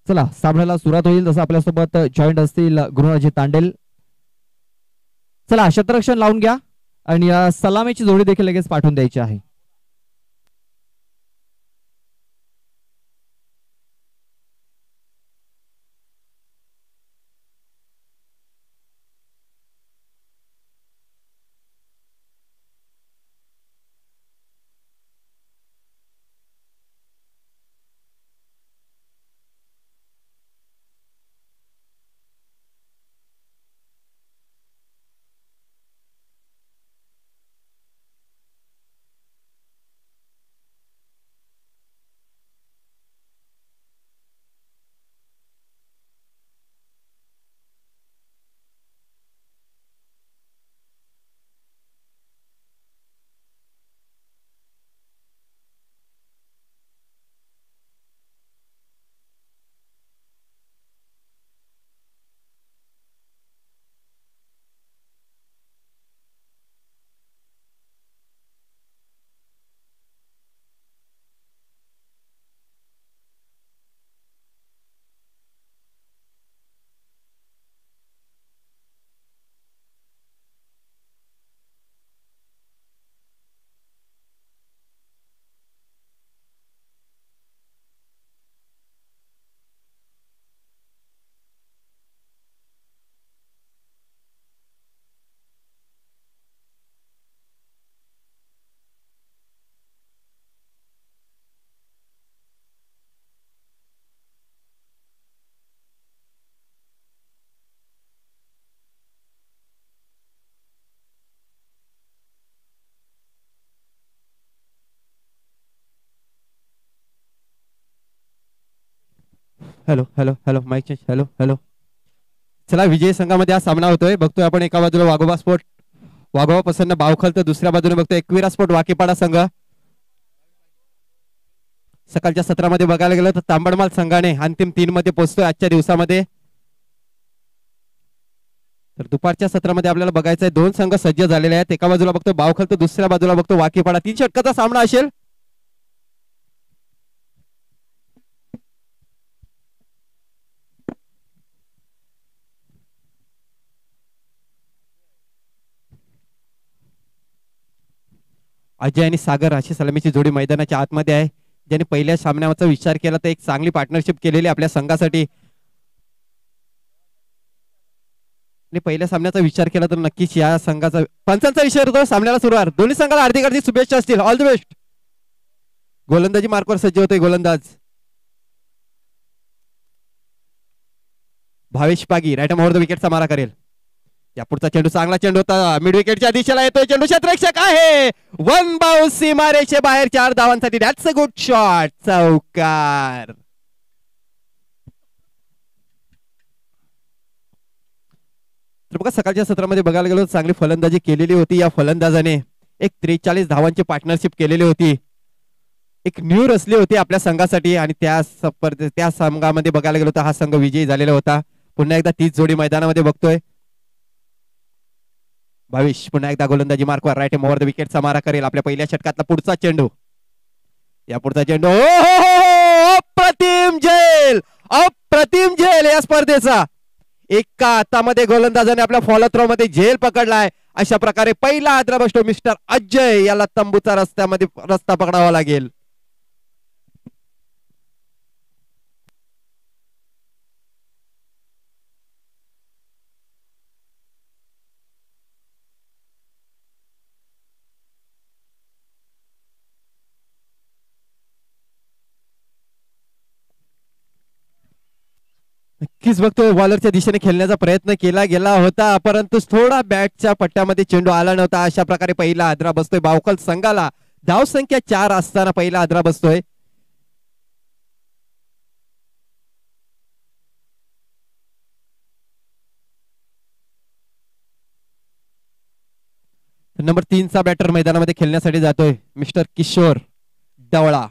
चला सामन्याला सुरुवात होईल. जसं आपल्यासोबत जॉईंट असतील गृहराजी तांडेल. चला क्षेत्ररक्षण लावून घ्या आणि सलामीची जोडी देखील लगेच पाठवून द्यायची आहे. Hello hello hello mike change. Hello hello. चला विजय संघामध्ये हा सामना होतोय. बघतोय आपण एका बाजूला वाघोबा स्पोर्ट वाघोबा प्रसन्न बावखल, तर दुसऱ्या बाजूने बघतोय एकविरा स्पोर्ट वाकीपाडा संघ. सकाळच्या सत्रामध्ये बघायला गेलं तर तांबडमाल संघाने अंतिम 3 मध्ये पोहोचतोय आजच्या दिवसामध्ये. तर दुपारच्या सत्रामध्ये आपल्याला बघायचं आहे 2 संघ सज्ज झालेले आहेत. एका बाजूला बघतो बावखल, तर दुसऱ्या बाजूला बघतो वाकीपाडा. 3 षटकाचा सामना असेल. अजय आणि सागर अशी सलामीची जोडी मैदानाच्या आतमध्ये आहे. ज्यांनी पहिल्या सामन्याचा विचार केला तर एक चांगली पार्टनरशिप केलेली आपल्या संघासाठी. आणि पहिल्या सामन्याचा विचार केला तर नक्कीच या संघाचा पंचांचा विषय होतो. सामन्याला सुरुवात. दोन्ही संघाला हार्दिक हार्दिक शुभेच्छा असतील. All the best. गोलंदाजी मार्कवर सज्ज होते गोलंदाज Bhavesh Pagi. Right over the विकेटचा मारा करेल. या पुढचा चेंडू चांगला चेंडू होता. मिड विकेटच्या दिशेला येतोय चेंडू. क्षेत्ररक्षक आहे. 1 बाउन्स सीमारेषे बाहेर 4 धावांसाठी. That's a good shot. चौकार. तर बघा सकाळच्या सत्रामध्ये बघायला गेलो चांगली फलंदाजी केलेली होती या फलंदाजाने. एक 43 धावांची पार्टनरशिप केलेली होती. एक न्यू रचली होती आपल्या संघासाठी आणि त्या संघामध्ये बघायला गेलो तर हा संघ विजयी झालेला होता. पुन्हा एकदा तीच जोडी मैदानामध्ये बघतोय. भावेश पुन्हा एकदा गोलंदाजी मार्कवर. राईट ओव्हर द विकेटचा मारा करेल. आपल्या पहिल्या षटकातला पुढचा चेंडू. या पुढचा चेंडू. अप्रतिम झेल. अप्रतिम झेल या स्पर्धेचा. एका हातामध्ये गोलंदाजाने आपल्या फॉलो थ्रो मध्ये झेल पकडलाय. अशा प्रकारे पहिला आदरा बसतो मिस्टर अजय. याला तंबूचा रस्ता पकडावा लागेल. नक्कीच बघतोय बॉलरच्या दिशेने खेळण्याचा प्रयत्न केला गेला होता, परंतु थोडा बॅटच्या पट्ट्यामध्ये चेंडू आला नव्हता. अशा प्रकारे पहिला आदरा बसतोय बावखल संघाला. धाव संख्या 4 असताना पहिला आदरा बसतोय. नंबर 3 चा बॅटर मैदानामध्ये खेळण्यासाठी जातोय मिस्टर किशोर डवळा.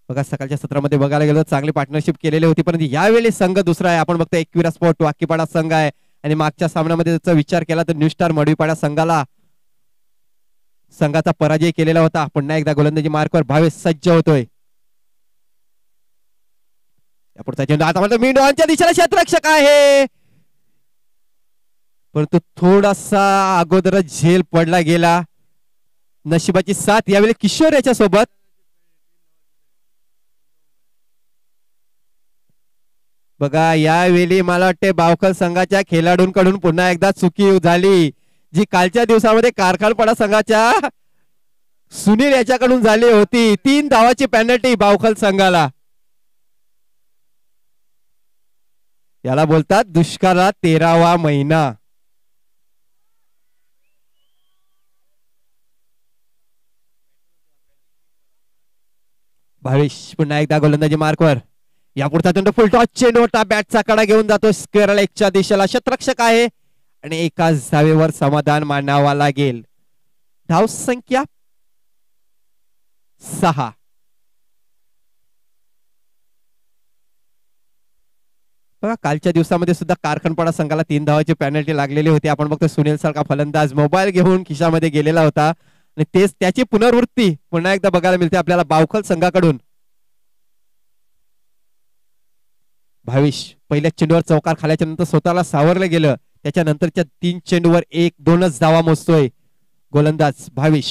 बघा सकाळच्या सत्रामध्ये बघायला गेलो चांगली पार्टनरशिप केलेली होती, परंतु यावेळी संघ दुसरा आहे. आपण बघतो एकविरा स्पोर्ट वाकीपाडा संघ आहे आणि मागच्या सामन्यामध्ये त्याचा विचार केला तर न्यू स्टार मडवीपाडा संघाचा पराजय केलेला होता. पुन्हा एकदा गोलंदाजी मार्कवर भावेश सज्ज होतोय. पुढचा चेंडू आता म्हणतो मेंढवांच्या दिशेला क्षेत्ररक्षक आहे, परंतु थोडासा अगोदरच झेल पडला गेला. नशिबाची साथ यावेळी किशोर याच्या सोबत. बघा यावेळी मला वाटते बावखल संघाच्या खेळाडूंकडून पुन्हा एकदा चुकी झाली, जी कालच्या दिवसामध्ये कारखानपाडा संघाच्या सुनील याच्याकडून झाली होती. 3 धावाची पेनल्टी बावखल संघाला. याला बोलतात दुष्काळात 13वा महिना. भावेश पुन्हा एकदा गोलंदाजी मार्कवर. यापुढचा चेंडू फुल टॉस चेंडू होता, बॅटचा कडा घेऊन जातो स्क्वेअर लेगच्या दिशेला. क्षेत्ररक्षक आहे आणि एकाच धावेवर समाधान मानावा लागेल. धाव संख्या 6. बघा कालच्या दिवसामध्ये सुद्धा कारखानपाडा संघाला 3 धावाची पेनल्टी लागलेली होती. आपण बघतो सुनील सारखा फलंदाज मोबाईल घेऊन खिशामध्ये गेलेला होता आणि तेच त्याची पुनरावृत्ती पुन्हा एकदा बघायला मिळते आपल्याला बावखल संघाकडून. भावेश पहिल्या चेंडूवर चौकार खाल्याच्या नंतर स्वतःला सावरलं गेलं, त्याच्यानंतरच्या 3 चेंडूवर 1-2च धावा मोजतोय गोलंदाज भावेश.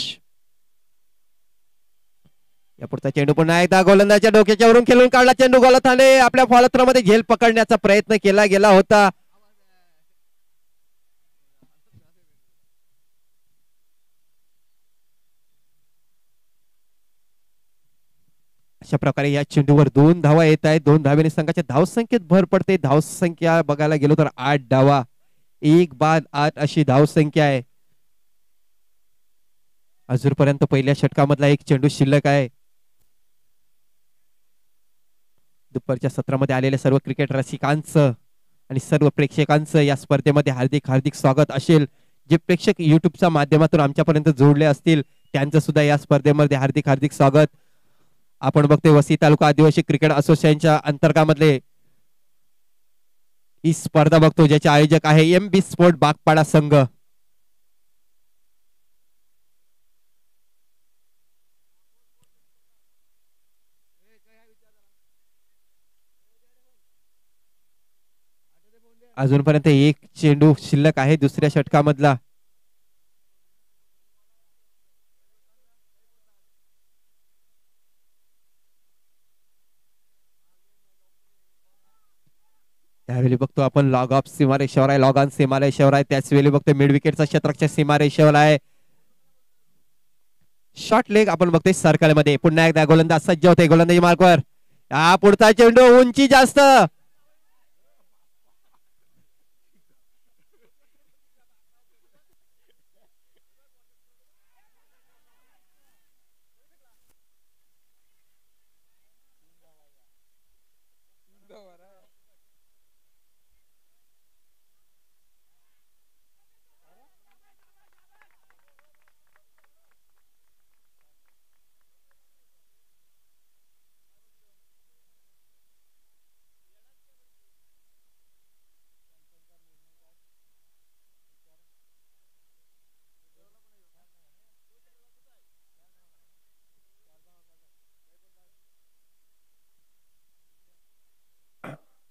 या पुढचा चेंडू पुन्हा एकदा गोलंदाजच्या डोक्याच्या वरून खेळून काढला. चेंडू गोलंदाजाने आपल्या फॉलोथ्रोमध्ये झेल पकडण्याचा प्रयत्न केला गेला होता. अशा प्रकारे या चेंडूवर 2 धावा येत आहेत. 2 धावेने संघाच्या धावसंख्येत भर पडते. धावसंख्या बघायला गेलो तर 8 धावा, 1 बाद 8 अशी धावसंख्या आहे. अजूनपर्यंत पहिल्या षटकामधला 1 चेंडू शिल्लक आहे. दुपारच्या सत्रामध्ये आलेल्या सर्व क्रिकेट रसिकांचं आणि सर्व प्रेक्षकांचं या स्पर्धेमध्ये हार्दिक हार्दिक स्वागत असेल. जे प्रेक्षक युट्यूबच्या माध्यमातून आमच्यापर्यंत जोडले असतील त्यांचं सुद्धा या स्पर्धेमध्ये हार्दिक हार्दिक स्वागत. आपण बघतोय वसई तालुका आदिवासी क्रिकेट असोसिएशनच्या अंतर्गतमधले ही स्पर्धा बघतो, ज्याचे आयोजक आहे MB स्पोर्ट बागपाडा संघ. अजूनपर्यंत 1 चेंडू शिल्लक आहे दुसऱ्या षटकामधला. त्यावेळी बघतो आपण लॉग ऑफ सीमारेषेवर आहे, लॉग ऑन सीमारेषेवर आहे. त्याच वेळी बघतो मिड विकेटचा क्षेत्ररक्षक सीमारेषेवर आहे. शॉर्ट लेग आपण बघतोय सर्कल मध्ये. पुन्हा एकदा गोलंदाज सज्ज होते गोलंदाजी मार्कवर. हा पुढचा चेंडू उंची जास्त.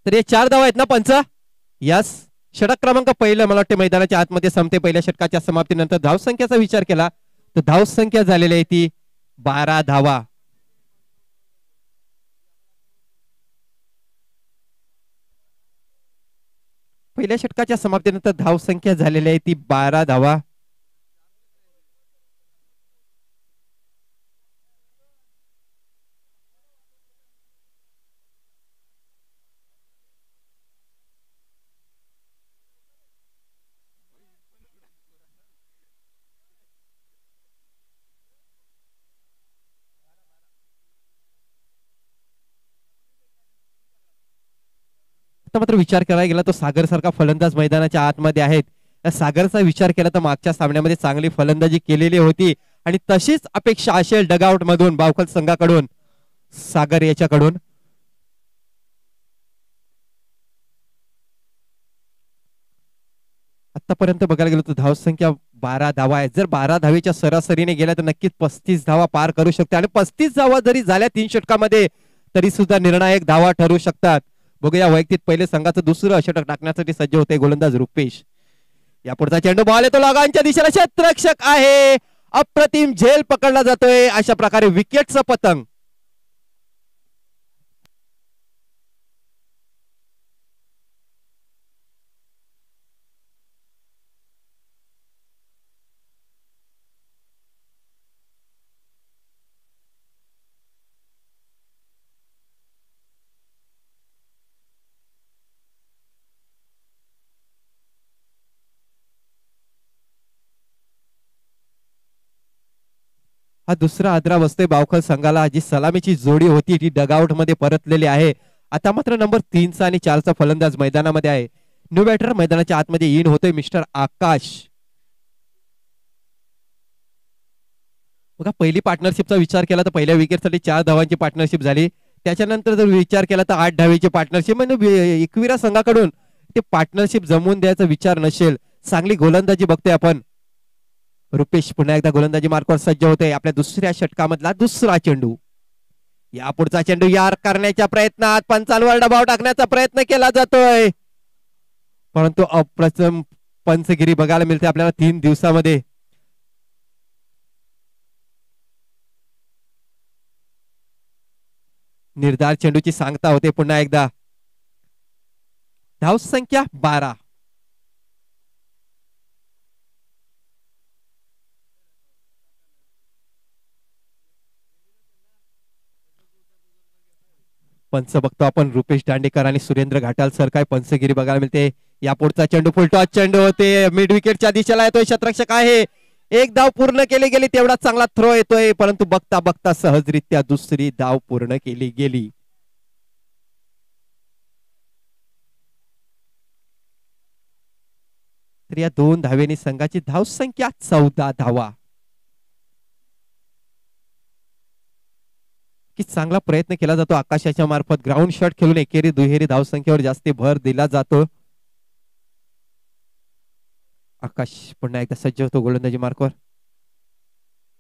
तर हे 4 धावा आहेत ना पंच. यस, षटक क्रमांक पहिलं मला वाटतं मैदानाच्या आतमध्ये संपते. पहिल्या षटकाच्या समाप्तीनंतर धावसंख्येचा विचार केला तर धावसंख्या झालेली आहे ती 12 धावा. पहिल्या षटकाच्या समाप्तीनंतर धावसंख्या झालेली आहे ती 12 धावा. मात्र विचार करायला गेला तो सागर सारखा फलंदाज मैदानाच्या आतमध्ये आहेत. त्या सागरचा विचार केला तर मागच्या सामन्यामध्ये चांगली फलंदाजी केलेली होती आणि तशीच अपेक्षा असेल डगआउट मधून बावखल संघाकडून सागर याच्याकडून. आतापर्यंत बघायला गेलो तर धावसंख्या 12 धावा आहे. जर 12 धावेच्या सरासरीने गेल्या तर नक्कीच 35 धावा पार करू शकते आणि 35 धावा जरी झाल्या 3 षटकामध्ये तरी सुद्धा निर्णायक धावा ठरू शकतात. बघूया वैयक्तिक पहिले संघाचं दुसरं षटक टाकण्यासाठी सज्ज होते गोलंदाज रुपेश. या पुढचा चेंडू बॉल येतो लगांच्या दिशेला, क्षेत्ररक्षक आहे, अप्रतिम झेल पकडला जातोय. अशा प्रकारे विकेटचं पतंग. हा दुसरा आदरा बसतोय बावखल संघाला. जी सलामीची जोडी होती ती डगआउट मध्ये परतलेली आहे. आता मात्र नंबर 3चा आणि 4चा फलंदाज मैदानामध्ये आहे. न्यू बॅटर मैदानाच्या आतमध्ये इन होतोय मिस्टर आकाश. बघा पहिली पार्टनरशिपचा विचार केला तर पहिल्या विकेटसाठी 4 धावांची पार्टनरशिप झाली. त्याच्यानंतर जर विचार केला तर 8 धावेची पार्टनरशिप. म्हणजे एकविरा संघाकडून ते पार्टनरशिप जमवून द्यायचा विचार नसेल. चांगली गोलंदाजी बघतोय आपण. रुपेश पुन्हा एकदा गोलंदाजी मार्कवर सज्ज होते. आपल्या दुसऱ्या षटकामधला दुसरा चेंडू. या पुढचा चेंडू यार करण्याच्या प्रयत्नात पंचांवर दबाव टाकण्याचा प्रयत्न केला जातोय, परंतु अप्रतिम पंचगिरी बघायला मिळते आपल्याला 3 दिवसामध्ये. निर्धार चेंडूची सांगता होते पुन्हा एकदा. धाव संख्या 12. पंच बघतो आपण रुपेश दांडेकर आणि सुरेंद्र घाटाल सर. काय पंचगिरी बघायला मिळते. या पुढचा चेंडू फुलटॉस चेंडू होते, मिड विकेटच्या दिशेला येतोय, क्षेत्ररक्षक आहे, एक धाव पूर्ण केली गेली. तेवढा चांगला थ्रो येतोय, परंतु बघता बघता सहजरित्या दुसरी धाव पूर्ण केली गेली. तर या 2 धावेनी संघाची धाव संख्या 14 धावा. की चांगला प्रयत्न केला जातो आकाशाच्या मार्फत. ग्राउंड शॉट खेळून एकेरी दुहेरी धाव संख्येवर जास्ती भर दिला जातो. आकाश पुन्हा एकदा सज्ज होतो गोलंदाजी मार्कवर.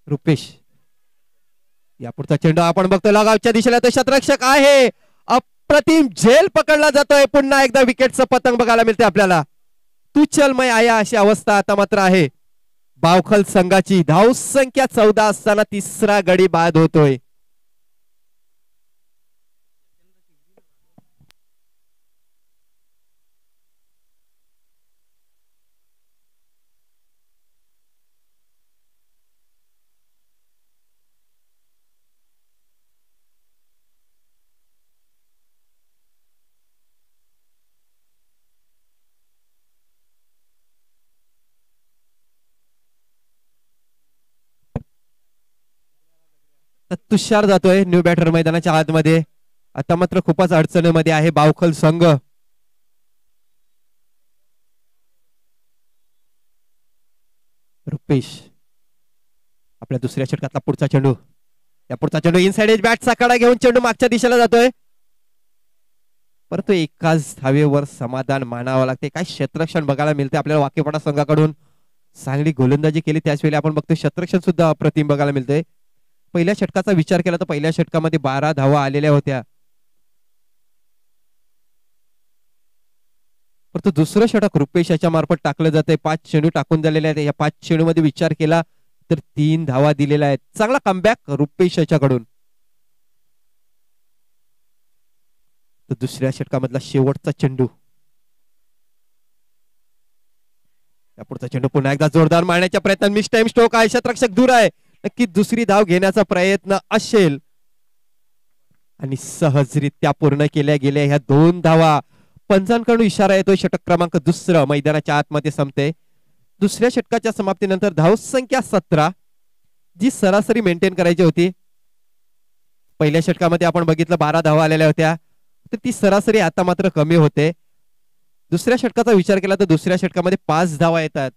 रुपेश या पुढचा चेंडू आपण बघतो लगावच्या दिशेला, तो क्षेत्ररक्षक आहे, अप्रतिम झेल पकडला जातोय. पुन्हा एकदा विकेटचं पतंग बघायला मिळते आपल्याला. तू चलमय आया अशी अवस्था आता मात्र आहे बावखल संघाची. धाव संख्या 14 असताना तिसरा गडी बाद होतोय. तुषार जातोय न्यू बॅटर मैदानाच्या आतमध्ये. आता मात्र खूपच अडचणीमध्ये आहे बावखल संघ. रुपेश आपल्या दुसऱ्या षटकातला पुढचा चेंडू. या पुढचा चेंडू इनसाइड एज बॅटचा कडा घेऊन चेंडू मागच्या दिशेला जातोय, परंतु एकाच धावेवर समाधान मानावं लागते. काय क्षेत्ररक्षण बघायला मिळते आपल्याला वाकेपणा संघाकडून. चांगली गोलंदाजी केली त्याच वेळी आपण बघतो क्षेत्ररक्षण सुद्धा अप्रतिम बघायला मिळते. पहिल्या षटकाचा विचार केला तर पहिल्या षटकामध्ये 12 धावा आलेल्या होत्या, परंतु दुसरं षटक रुपेश याच्या मार्फत टाकलं जाते. 5 चेंडू टाकून झालेले आहेत. या 5 चेंडू मध्ये विचार केला तर 3 धावा दिलेल्या आहेत. चांगला कमबॅक रुपेश याच्याकडून. तर दुसऱ्या षटकामधला शेवटचा चेंडू. या पुढचा चेंडू पुन्हा एकदा जोरदार मारण्याच्या प्रयत्न. मिस टाइम स्ट्रोक आहे, क्षेत्ररक्षक दूर आहे. नक्की दुसरी धाव घेण्याचा प्रयत्न असेल आणि सहजरित्या पूर्ण केल्या गेल्या ह्या 2 धावा. पंचांकडून इशारा येतोय षटक क्रमांक 2 मैदानाच्या आतमध्ये संपते. दुसऱ्या षटकाच्या समाप्तीनंतर धाव संख्या 17 जी सरासरी मेंटेन करायची होती. पहिल्या षटकामध्ये आपण बघितलं 12 धावा आलेल्या होत्या, तर ती सरासरी आता मात्र कमी होते. दुसऱ्या षटकाचा विचार केला तर दुसऱ्या षटकामध्ये 5 धावा येतात.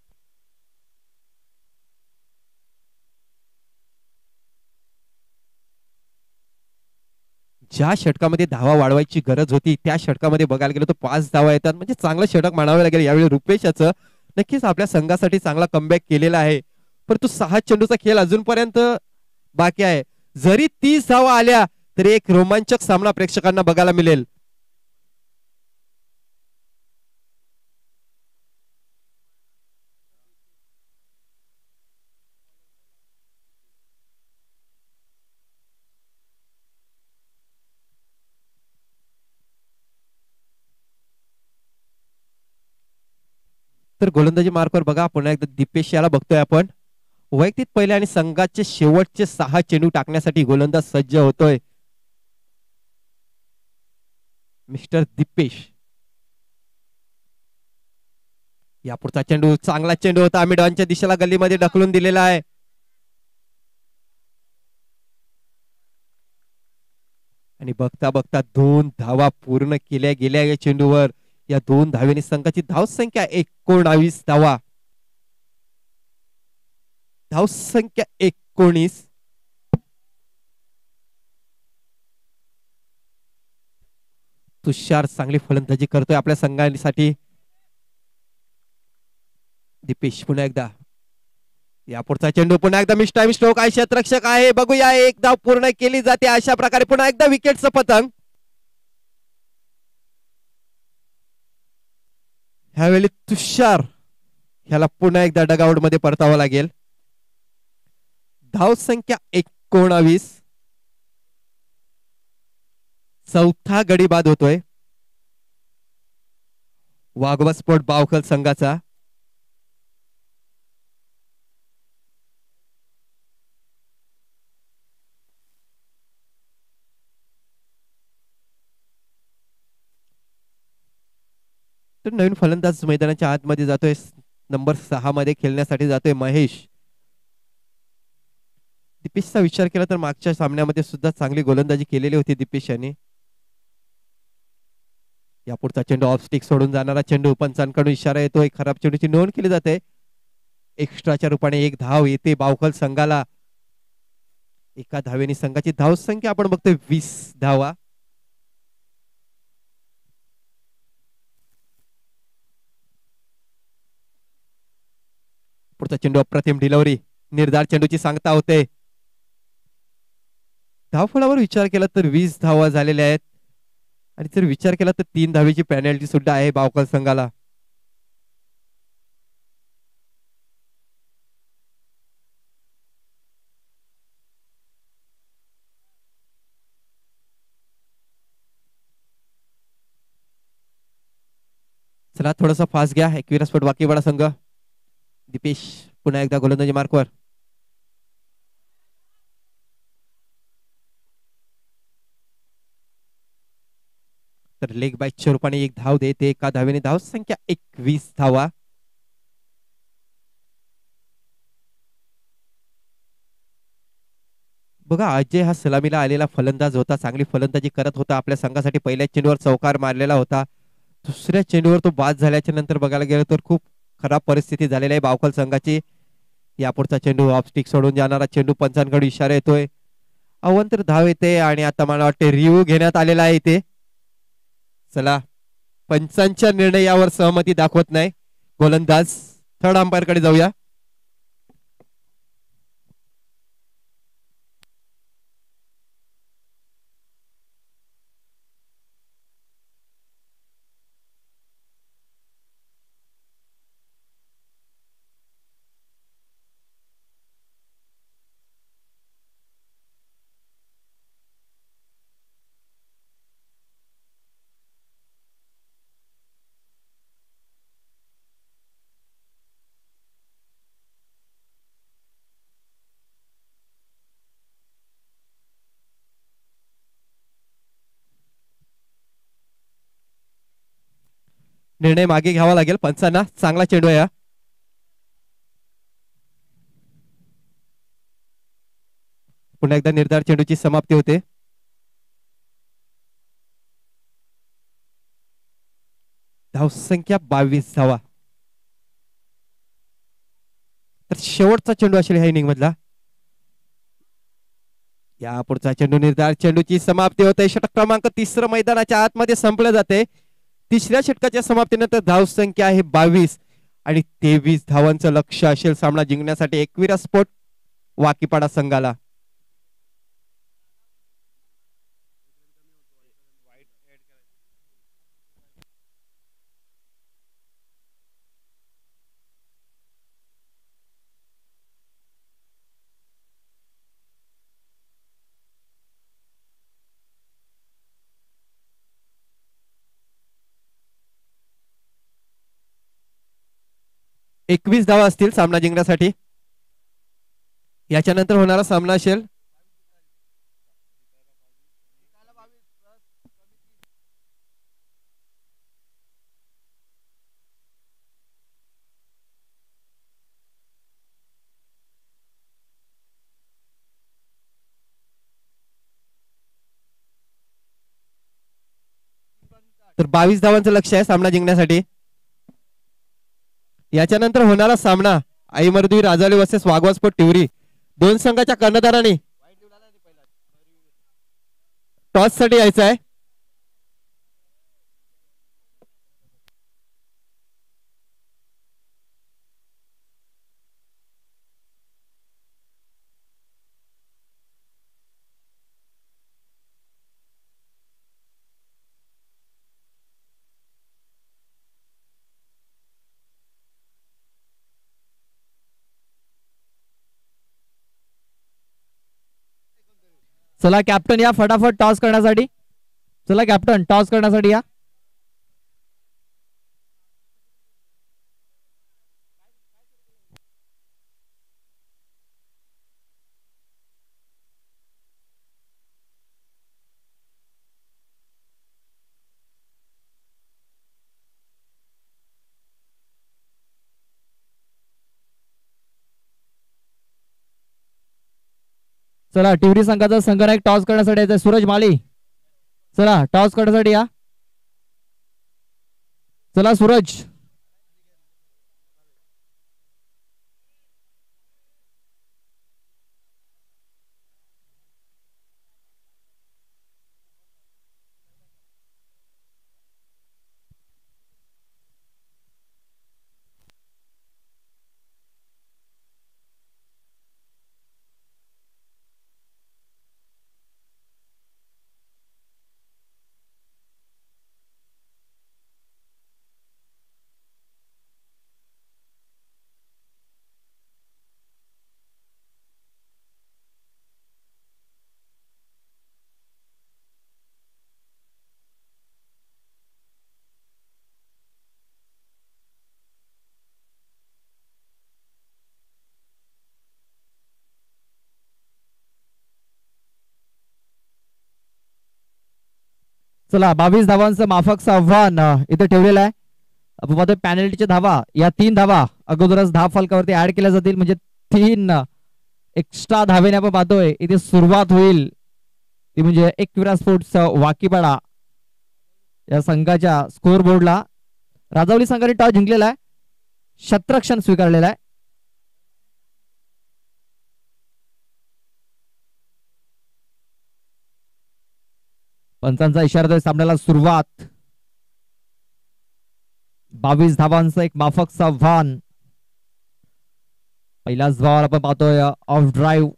ज्या षटकामध्ये धावा वाढवायची गरज होती त्या षटकामध्ये बघायला गेलो तर 5 धावा येतात, म्हणजे चांगलं षटक म्हणावं लागेल यावेळी रुपेश याचं. नक्कीच आपल्या संघासाठी चांगला कमबॅक केलेला आहे, परंतु 6 चेंडूचा खेळ अजूनपर्यंत बाकी आहे. जरी 30 धावा आल्या तरी एक रोमांचक सामना प्रेक्षकांना बघायला मिळेल. तर गोलंदाजी मार्कवर बघा पुन्हा एकदा दीपेश याला बघतोय आपण. वैयक्तिक पहिले आणि संघाचे शेवटचे 6 चेंडू टाकण्यासाठी गोलंदाज सज्ज होतोय. मिस्टर दीपेश. यापुढचा चेंडू चांगला चेंडू होता. मिडॉनच्या दिशेला गल्लीमध्ये ढकलून दिलेला आहे. आणि बघता बघता 2 धावा पूर्ण केल्या गेल्या या चेंडूवर. या 2 धावेने संघाची धावसंख्या 19 धावा. धावसंख्या 19. तुषार चांगली फलंदाजी करतोय आपल्या संघासाठी. दीपेश पुन्हा एकदा. यापुढचा चेंडू पुन्हा एकदा मिस टाइम स्ट्रोक आहे. क्षेत्ररक्षक आहे. बघूया एक धाव पूर्ण केली जाते. अशा प्रकारे पुन्हा एकदा विकेटचं पतंग. ह्यावेळी तुषार ह्याला पुन्हा एकदा डगआउट मध्ये परतावं लागेल. धावसंख्या 19. चौथा गडी बाद होतोय वाघोबा स्पोर्ट बावखल संघाचा. तर नवीन फलंदाज मैदानाच्या आतमध्ये जातोय. नंबर 6 मध्ये खेळण्यासाठी जातोय महेश. दीपेशचा विचार केला तर मागच्या सामन्यामध्ये सुद्धा चांगली गोलंदाजी केलेली होती दीपेश यांनी. यापुढचा चेंडू ऑफ स्टिक सोडून जाणारा चेंडू. पंचांकडून इशारा येतोय. खराब चेंडूची नोंद केली जाते. एक्स्ट्राच्या रूपाने 1 धाव येते बावखल संघाला. एका धावेने संघाची धावसंख्या आपण बघतोय 20 धावा. पुढचा चेंडू अप्रतिम डिलिव्हरी. निर्धार चेंडूची सांगता होते. धावफळावर विचार केला तर 20 धावा झालेल्या आहेत. आणि जर विचार केला तर 3 धावेची पेनल्टी सुद्धा आहे बावखल संघाला. चला थोडासा फास्ट घ्या. 21 फूट बाकी बडा संघ. दीपेश पुन्हा एकदा गोलंदाजी मार्कवर. तर लेग बाईच्या रूपाने 1 धाव देते. एका धावेने धावसंख्या 21 धावा. बघा अजय हा सलामीला आलेला फलंदाज होता. चांगली फलंदाजी करत होता. आपल्या संघासाठी पहिल्या चेंडूवर चौकार मारलेला होता. दुसऱ्या चेंडूवर तो बाद झाल्याच्या नंतर बघायला गेलं तर खूप खराब परिस्थिती झालेली आहे बावखल संघाची. यापुढचा चेंडू ऑफ स्टिक सोडून जाणारा चेंडू. पंचांकडे इशारा येतोय. अवंतर धाव येते आणि आता मला वाटते रिव्ह्यू घेण्यात आलेला आहे इथे. चला पंचांच्या निर्णय यावर सहमती दाखवत नाही गोलंदाज. थर्ड अंपायर कडे जाऊया. निर्णय मागे घ्यावा लागेल पंचांना. चांगला चेंडू आहे. पुन्हा एकदा निर्धार चेंडूची समाप्ती होते. धावसंख्या 22 धावा. तर शेवटचा चेंडू असेल ह्या इनिंग मधला. या पुढचा चेंडू निर्धार चेंडूची समाप्ती होते. षटक क्रमांक 3 मैदानाच्या आतमध्ये संपले जाते. तिसऱ्या षटकाच्या समाप्तीनंतर धावसंख्या आहे 22 आणि 23 धावांचं लक्ष असेल सामना जिंकण्यासाठी 21 स्पोर्ट वाकीपाडा संघाला. 21 धावा असतील सामना जिंकण्यासाठी. याच्यानंतर होणारा सामना असेल तर 22 धावांचं लक्ष आहे सामना जिंकण्यासाठी. याच्यानंतर होणारा सामना आईमर्दी राजावली वर्सेस वाघवासपोट टिवरी. दोन संघाच्या कर्णधारांनी टॉस साठी यायचं आहे. चला कॅप्टन या फटाफट टॉस करण्यासाठी. चला कॅप्टन टॉस करण्यासाठी या. चला टिवरी संघाचा संघनायक टॉस करण्यासाठी यायचा सूरज माली. चला टॉस करण्यासाठी या. चला सूरज. चला 22 धावांचं माफकचं आव्हान इथे ठेवलेलं आहे. आपण पाहतोय पॅनल्टीच्या धावा या 3 धावा अगोदरच धाव फलकावरती ऍड केल्या जातील म्हणजे 3 एक्स्ट्रा धावेने आपण पाहतोय इथे सुरुवात होईल. ती म्हणजे एकविरा स्पोर्ट्स वाकीपाडा या संघाच्या स्कोअर बोर्डला. राजावली संघाने टॉस जिंकलेला आहे. शतरक्षण स्वीकारलेला आहे. पंचांचा इशारा सामन्याला सुरुवात. 22 धावांचं एक माफकचं आव्हान. पहिलाच बॉल आपण पाहतोय ऑफ ड्राईव्ह.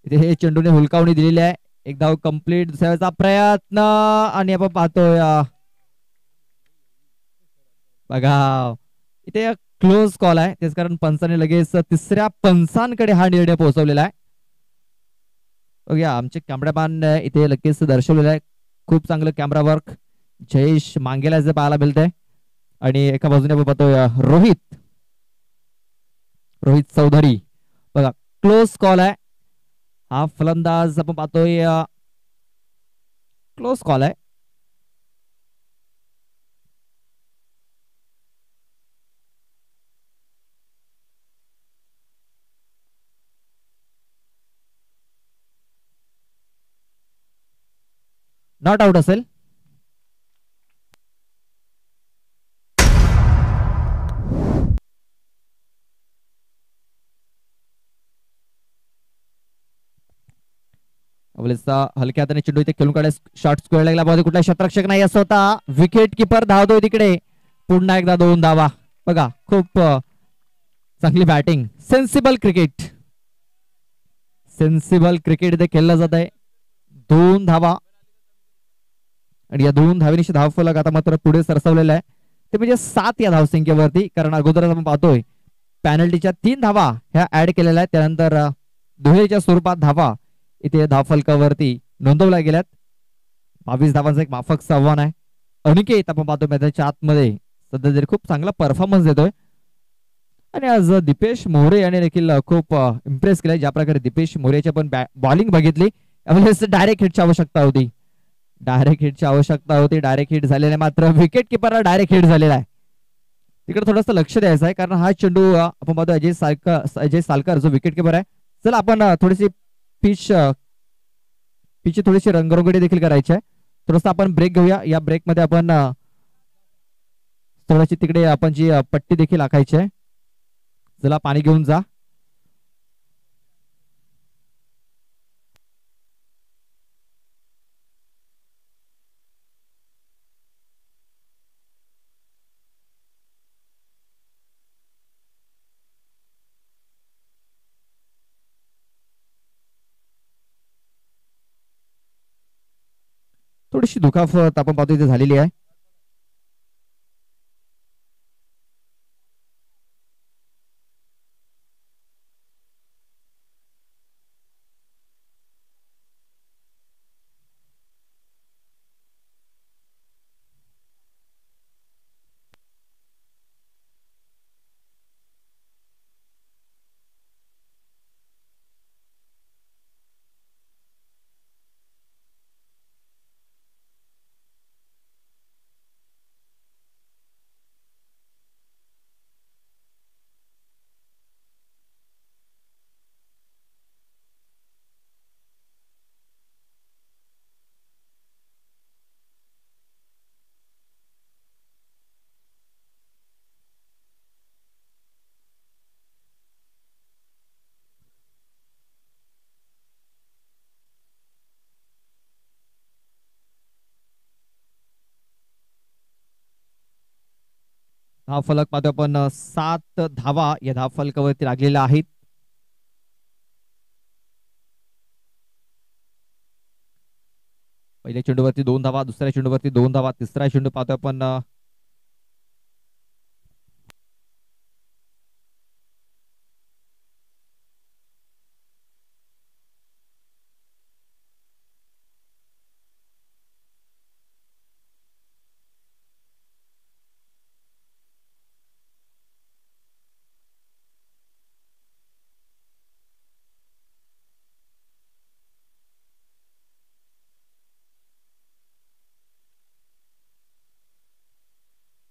इथे हे चेंडूने हुलकावणी दिलेली आहे. एक धाव कंप्लीट. दुसऱ्याचा प्रयत्न आणि आपण पाहतोय बघा इथे क्लोज कॉल आहे. तेच कारण पंचाने लगेच तिसऱ्या पंचांकडे हा निर्णय पोहोचवलेला आहे. बघूया आमचे कॅमेरामॅन इथे लगेच दर्शवलेलं आहे. खूप चांगलं कॅमेरा वर्क जयेश मांगेला जे पाहायला मिळतंय. आणि एका बाजूने आपण पाहतोय रोहित चौधरी. बघा क्लोज कॉल आहे. हा फलंदाज आपण पाहतोय क्लोज कॉल आहे. नॉट आउट असेल. हलक्या हाताने चेंडू इथे खेळून काढाय. शॉर्ट स्क्वेअर लागला. बाजू कुठला क्षेत्ररक्षक नाही असं होता. विकेट किपर धावतोय तिकडे. पुन्हा एकदा 2 धावा. बघा खूप चांगली batting. Sensible cricket. Sensible cricket इथे खेळलं जात आहे. 2 धावा आणि या 2 धावेनिशी धाव फलक आता मात्र पुढे सरसवलेला आहे. ते म्हणजे 7 या धावसंख्येवरती. कारण अगोदरच आपण पाहतोय पॅनल्टीच्या 3 धावा ह्या ऍड केलेल्या आहेत. त्यानंतर दुहेरीच्या स्वरूपात धावा इथे धावफलकावरती नोंदवल्या गेल्यात. 22 धावांचं एक माफकचं आव्हान आहे. अनिकेत आपण पाहतो मैदानाच्या आतमध्ये सध्या तरी खूप चांगला परफॉर्मन्स देतोय. आणि आज दीपेश मोरे याने देखील खूप इम्प्रेस केलंय. ज्या प्रकारे दीपेश मोरेची आपण बॉलिंग बघितली त्यावेळेस डायरेक्ट हिटची आवश्यकता होती. डायरेक्ट हिट झालेला मात्र विकेट किपरला डायरेक्ट हिट झालेला आहे. तिकडे थोडंसं लक्ष द्यायचं आहे कारण हा चेंडू आपण पाहतो अजय सालकर जो विकेट किपर आहे. चला आपण थोडीशी पिचची थोडीशी रंगरंगोटी देखील करायची आहे. थोडंसं आपण ब्रेक घेऊया. या ब्रेक मध्ये आपण थोडीशी तिकडे आपण जी पट्टी देखील आखायची आहे. चला पाणी घेऊन जा. थोडीशी दुखापत आपण पाहतो इथे झालेली आहे. हा फलक पाहतो आपण 7 धावा या धाव फलकावरती लागलेल्या आहेत. पहिल्या चेंडूवरती 2 धावा, दुसऱ्या चेंडूवरती 2 धावा, तिसरा चेंडू पाहतो आपण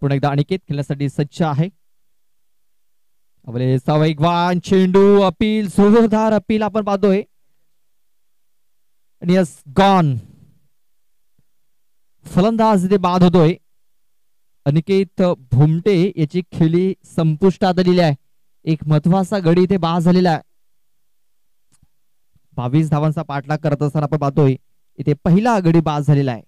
पुन्हा एकदा अनिकेत खेळण्यासाठी सज्ज आहे. वेगवान चेंडू अपील, जोरदार अपील आपण पाहतोय. आणि यस गॉन. फलंदाज इथे बाद होतोय. अनिकेत भुमटे याची खेळी संपुष्टात आलेली आहे. एक महत्वाचा गडी इथे बाद झालेला आहे. 22 धावांचा पाठलाग करत असताना आपण पाहतोय इथे पहिला गडी बाद झालेला आहे.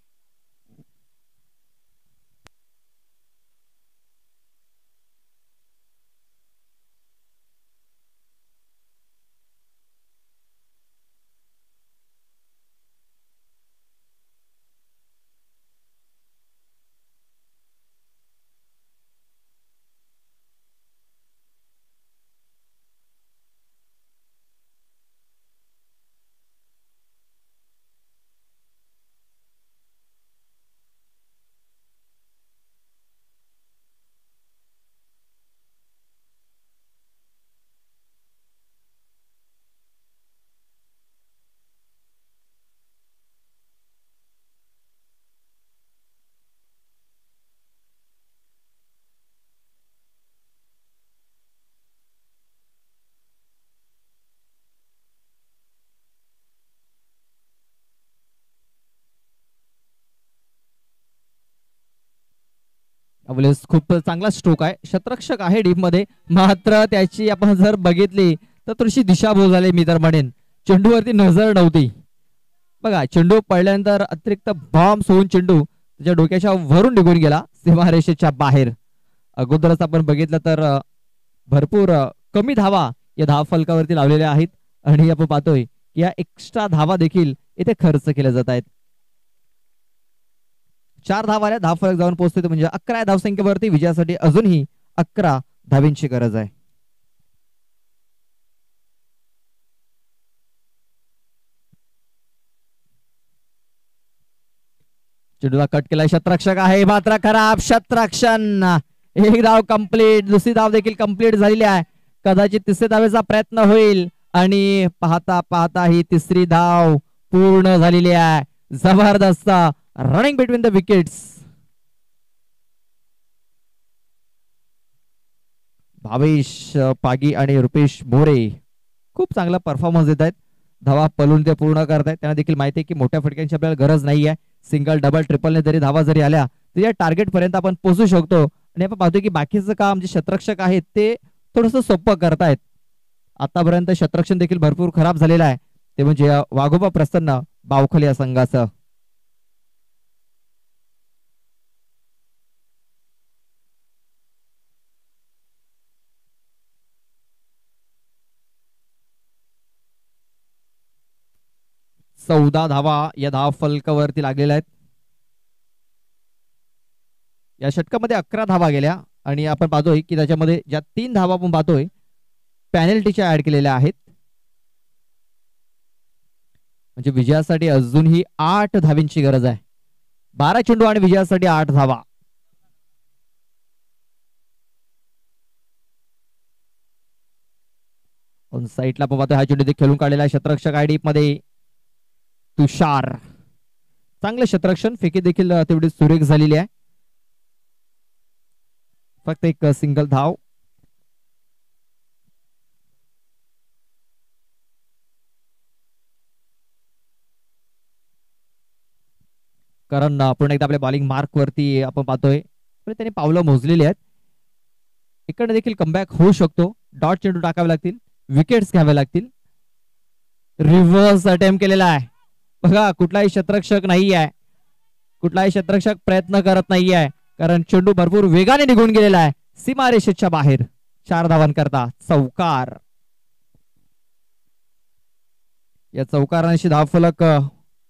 खूप चांगला स्ट्रोक आहे. शतरक्षक आहे डीप मध्ये, मात्र त्याची आपण जर बघितली तर थोडीशी दिशाभूल झाली. मी तर म्हणेन चेंडूवरती नजर नव्हती. बघा चेंडू पडल्यानंतर अतिरिक्त बॉम्ब सोडून चेंडू त्याच्या डोक्याच्या वरून निघून गेला सीमारेषेच्या बाहेर. अगोदरच आपण बघितलं तर भरपूर कमी धावा या धाव फलकावरती लावलेल्या आहेत आणि आपण पाहतोय की या एक्स्ट्रा धावा देखील इथे खर्च केल्या जात आहेत. 4 धावा आल्या, धाव फलक जाऊन पोहोचतोय म्हणजे 11 धावसंख्येवरती विजयासाठी अजूनही 11 धावींची गरज आहे. चेंडूला कट केलाय, शतरक्षक आहे मात्र खराब. शतरक्षण एक धाव कंप्लीट, दुसरी धाव देखील कंप्लीट झालेली आहे. कदाचित तिसऱ्या धावेचा प्रयत्न होईल आणि पाहता पाहता ही तिसरी धाव पूर्ण झालेली आहे. जबरदस्त running between the wickets. Bhavesh Pagi आणि रुपेश मोरे खूप चांगला परफॉर्मन्स देत आहेत. धावा पलून ते पूर्ण करतायत. त्यांना देखील माहिती आहे की मोठ्या फटक्यांची आपल्याला गरज नाही आहे. सिंगल डबल ट्रिपलने जरी धावा जरी आल्या तर या टार्गेट पर्यंत आपण पोहोचू शकतो. आणि आपण पाहतो की बाकीचं काम जे शतरक्षक आहेत ते थोडंसं सोपं करतायत. आतापर्यंत शतरक्षण देखील भरपूर खराब झालेलं आहे. ते म्हणजे वाघोबा प्रसन्न बावखल या संघाचं. चौदा धावा या धाव फलकावरती लागलेल्या आहेत. या षटकामध्ये 11 धावा गेल्या आणि आपण पाहतोय की त्याच्यामध्ये ज्या 3 धावा आपण पाहतोय पॅनल्टीच्या ऍड केलेल्या आहेत. म्हणजे विजयासाठी अजूनही 8 धावींची गरज आहे. 12 चेंडू आणि विजयासाठी 8 धावा. ऑन साईडला आपण पाहतोय हा चेंडू खेळून काढलेला आहे शतरक्षक आयडीप मध्ये तुषार. चांगले शतरक्षण, फेकी देखील तेवढी सुरेख झालेली आहे. फक्त एक सिंगल धाव. कारण पुन्हा एकदा आपल्या बॉलिंग मार्क वरती आपण पाहतोय त्यांनी पावलं मोजलेली आहेत. इकडे देखील कमबॅक होऊ शकतो. डॉट चेंडू टाकावे लागतील, विकेट्स घ्यावे लागतील. रिव्हर्स अटेम्प्ट केलेला आहे. बघा कुठलाही शतरक्षक नाही आहे, कुठलाही शतरक्षक प्रयत्न करत नाही आहे कारण चेंडू भरपूर वेगाने निघून गेलेला आहे सीमारेषेच्या बाहेर. 4 धावांकरता चौकार. या चौकारांशी धावफलक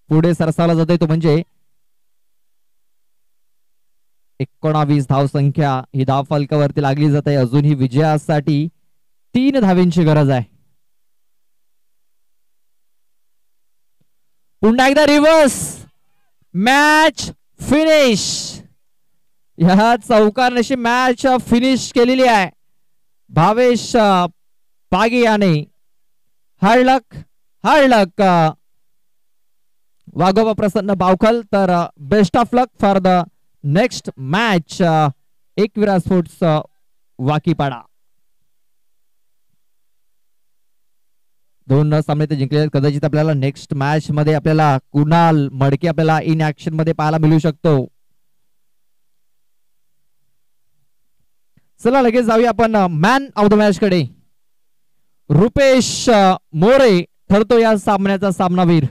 पुढे सरसावला जातोय. तो म्हणजे 19 धाव संख्या ही धावफलकावरती लागली जाते. अजूनही विजयासाठी 3 धावींची गरज आहे. पुन्हा एकदा रिव्हर्स. Match finish. या चौकारशी मॅच फिनिश केलेली आहे भावेश पागी याने. हार्डलक हार्डलक वाघोबा प्रसन्न बावखल. तर best of luck for the next match Ekvira sports Wakipada. 2 सामने ते जिंकले. कदाचित आपल्याला नेक्स्ट मॅच मध्ये आपल्याला कुणाल मडके आपल्याला इन ऍक्शन मध्ये पाहायला मिळू शकतो. चला लगेच जाऊया आपण मॅन ऑफ द मॅच कडे. रुपेश मोरे ठरतो या सामन्याचा सामनावीर.